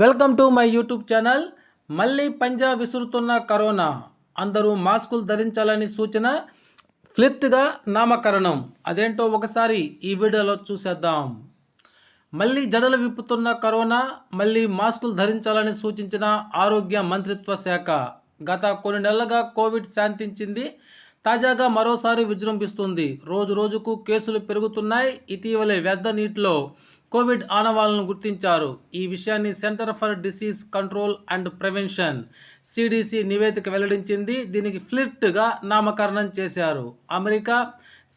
Welcome to my YouTube channel. మళ్ళీ పంజా విసురుతున్న corona, అందరూ మాస్కులు ధరించాలని సూచన, ఫ్లిట్గా నామకరణం. అదేంటో ఒకసారి ఈ వీడియోలో చూసేద్దాం. మళ్ళీ జడలు విప్పుతున్న కరోనా, మళ్ళీ మాస్కులు ధరించాలని సూచించిన ఆరోగ్య మంత్రిత్వ శాఖ. గత కొన్ని నెలలుగా కోవిడ్ శాంతించింది, తాజాగా మరోసారి విజృంభిస్తుంది. రోజు రోజుకు కేసులు పెరుగుతున్నాయి. ఇటీవలే వ్యర్థ నీటిలో కోవిడ్ ఆనవాళ్లను గుర్తించారు. ఈ విషయాన్ని centre for disease control and prevention CDC నివేదిక వెల్లడించింది. దీనికి ఫ్లిట్గా నామకరణం చేశారు. అమెరికా,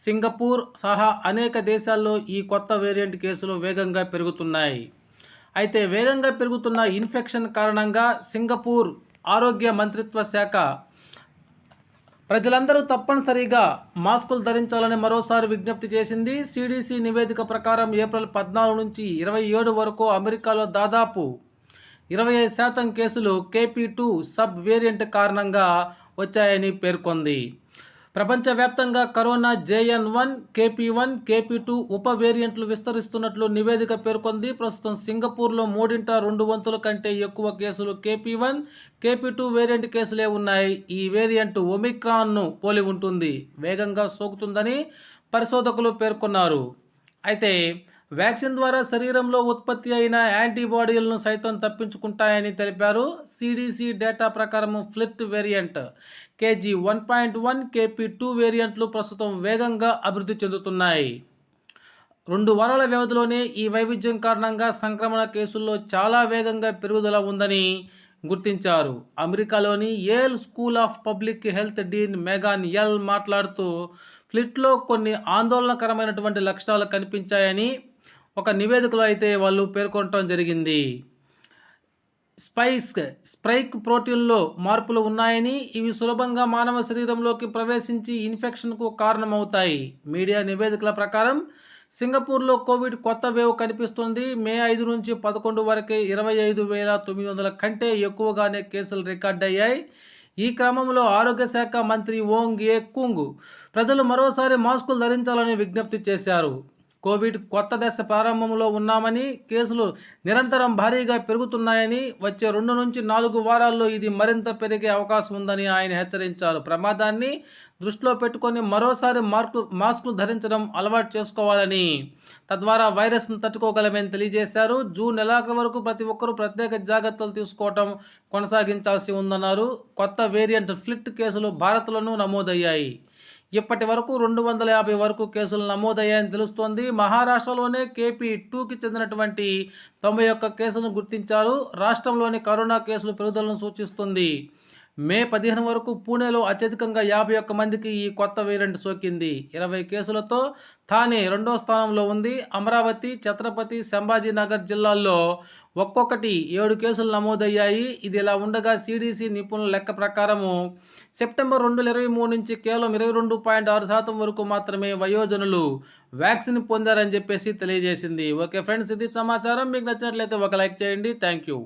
సింగపూర్ సహా అనేక దేశాల్లో ఈ కొత్త వేరియంట్ కేసులు వేగంగా పెరుగుతున్నాయి. అయితే వేగంగా పెరుగుతున్న ఇన్ఫెక్షన్ కారణంగా సింగపూర్ ఆరోగ్య మంత్రిత్వ శాఖ ప్రజలందరూ తప్పనిసరిగా మాస్కులు ధరించాలని మరోసారి విజ్ఞప్తి చేసింది. సిడిసి నివేదిక ప్రకారం ఏప్రిల్ 14 నుంచి 27 వరకు అమెరికాలో దాదాపు 25% కేసులు KP2 సబ్ వేరియంట్ కారణంగా వచ్చాయని పేర్కొంది. ప్రపంచవ్యాప్తంగా కరోనా JN1, KP1, KP2 ఉప వేరియంట్లు విస్తరిస్తున్నట్లు నివేదిక పేర్కొంది. ప్రస్తుతం సింగపూర్లో 2 కంటే ఎక్కువ కేసులు KP1, KP2 వేరియంట్ కేసులే ఉన్నాయి. ఈ వేరియంట్ ఒమిక్రాన్ను పోలి ఉంటుంది, వేగంగా సోకుతుందని పరిశోధకులు పేర్కొన్నారు. అయితే వ్యాక్సిన్ ద్వారా శరీరంలో ఉత్పత్తి అయిన యాంటీబాడీలను సైతం తప్పించుకుంటాయని తెలిపారు. సిడిసి డేటా ప్రకారం ఫ్లిట్ వేరియంట్ KG1.1, KP2 వేరియంట్లు ప్రస్తుతం వేగంగా అభివృద్ధి చెందుతున్నాయి. 2 వారాల వ్యవధిలోనే ఈ వైవిధ్యం కారణంగా సంక్రమణ కేసుల్లో చాలా వేగంగా పెరుగుదల ఉందని గుర్తించారు. అమెరికాలోని Yale school of public health dean Megan L మాట్లాడుతూ, ఫ్లిట్లో కొన్ని ఆందోళనకరమైనటువంటి లక్షణాలు కనిపించాయని ఒక నివేదికలో అయితే వాళ్ళు పేర్కొనడం జరిగింది. స్పైక్ ప్రోటీన్లో మార్పులు ఉన్నాయని, ఇవి సులభంగా మానవ శరీరంలోకి ప్రవేశించి ఇన్ఫెక్షన్కు కారణమవుతాయి. మీడియా నివేదికల ప్రకారం సింగపూర్లో కోవిడ్ కొత్త వేవ్ కనిపిస్తుంది. మే 5 నుంచి 11 వరకే 25,900 కంటే ఎక్కువగానే కేసులు రికార్డయ్యాయి. ఈ క్రమంలో ఆరోగ్య శాఖ మంత్రి ఓంగ్ ఏ కుంగ్ ప్రజలు మరోసారి మాస్కులు ధరించాలని విజ్ఞప్తి చేశారు. కోవిడ్ కొత్త దశ ప్రారంభంలో ఉన్నామని, కేసులు నిరంతరం భారీగా పెరుగుతున్నాయని, వచ్చే 2 నుంచి 4 వారాల్లో ఇది మరింత పెరిగే అవకాశం ఉందని ఆయన హెచ్చరించారు. ప్రమాదాన్ని దృష్టిలో పెట్టుకొని మరోసారి మాస్కులు ధరించడం అలవాటు చేసుకోవాలని, తద్వారా వైరస్ను తట్టుకోగలమని తెలియజేశారు. జూన్ నెలాఖరు వరకు ప్రతి ఒక్కరూ ప్రత్యేక జాగ్రత్తలు తీసుకోవటం కొనసాగించాల్సి ఉందన్నారు. కొత్త వేరియంట్ ఫ్లిట్ కేసులు భారత్లోనూ నమోదయ్యాయి. ఇప్పటి వరకు 250 వరకు కేసులు నమోదయ్యాయని తెలుస్తోంది. మహారాష్ట్రలోనే KP2కి చెందినటువంటి 91 కేసులను గుర్తించారు. రాష్ట్రంలోని కరోనా కేసులు పెరుగుదలను సూచిస్తుంది. మే 15 వరకు పూణేలో అత్యధికంగా 51 మందికి ఈ కొత్త వేరియంట్ సోకింది. 20 కేసులతో థానే 2వ స్థానంలో ఉంది. అమరావతి, ఛత్రపతి సంభాజీనగర్ జిల్లాల్లో ఒక్కొక్కటి 7 కేసులు నమోదయ్యాయి. ఇది ఇలా ఉండగా సిడిసి నిపుణుల లెక్క ప్రకారము సెప్టెంబర్ 2023 నుంచి కేవలం 22.6% వరకు మాత్రమే వయోజనులు వ్యాక్సిన్ పొందారని చెప్పేసి తెలియజేసింది. ఓకే ఫ్రెండ్స్, ఇది సమాచారం. మీకు నచ్చినట్లయితే ఒక లైక్ చేయండి. Thank you.